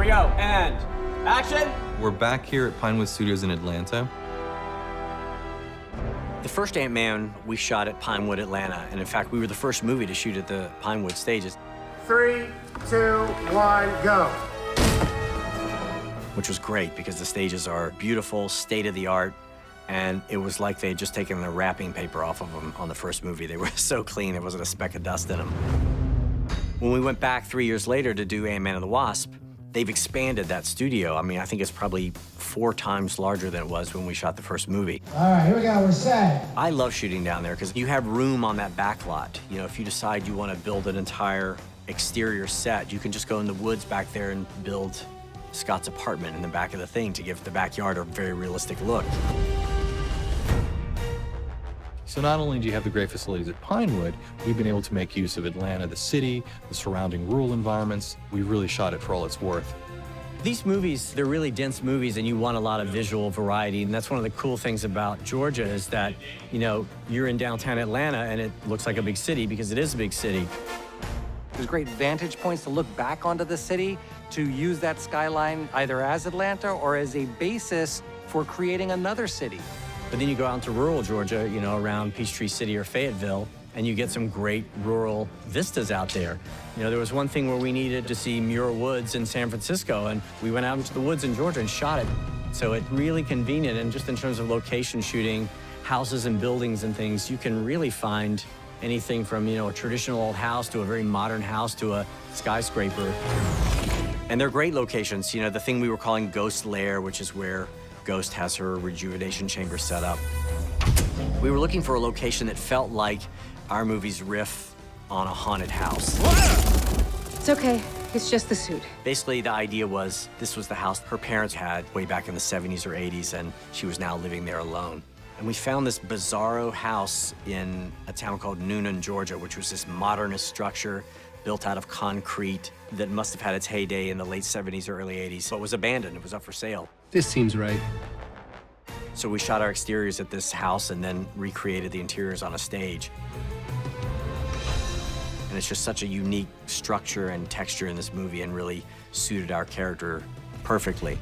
we go, and action! We're back here at Pinewood Studios in Atlanta. The first Ant-Man we shot at Pinewood, Atlanta, and in fact, we were the first movie to shoot at the Pinewood stages. 3, 2, 1, go. Which was great because the stages are beautiful, state-of-the-art, and it was like they had just taken the wrapping paper off of them on the first movie. They were so clean, there wasn't a speck of dust in them. When we went back 3 years later to do Ant-Man and the Wasp, they've expanded that studio. I mean, I think it's probably 4 times larger than it was when we shot the first movie. All right, here we go, we're set. I love shooting down there because you have room on that back lot. You know, if you decide you want to build an entire exterior set, you can just go in the woods back there and build Scott's apartment in the back of the thing to give the backyard a very realistic look. So not only do you have the great facilities at Pinewood, we've been able to make use of Atlanta, the city, the surrounding rural environments. We really shot it for all it's worth. These movies, they're really dense movies, and you want a lot of visual variety, and that's one of the cool things about Georgia is that, you know, you're in downtown Atlanta, and it looks like a big city because it is a big city. There's great vantage points to look back onto the city, to use that skyline either as Atlanta or as a basis for creating another city. But then you go out into rural Georgia, you know, around Peachtree City or Fayetteville, and you get some great rural vistas out there. You know, there was one thing where we needed to see Muir Woods in San Francisco, and we went out into the woods in Georgia and shot it. So it's really convenient, and just in terms of location shooting, houses and buildings and things, you can really find anything from, you know, a traditional old house to a very modern house to a skyscraper. And they're great locations. You know, the thing we were calling Ghost Lair, which is where Ghost has her rejuvenation chamber set up. We were looking for a location that felt like our movie's riff on a haunted house. It's okay. It's just the suit. Basically, the idea was this was the house her parents had way back in the 70s or 80s, and she was now living there alone. And we found this bizarro house in a town called Noonan, Georgia, which was this modernist structure built out of concrete that must have had its heyday in the late 70s or early 80s, but was abandoned. It was up for sale. This seems right. So we shot our exteriors at this house and then recreated the interiors on a stage. And it's just such a unique structure and texture in this movie and really suited our character perfectly.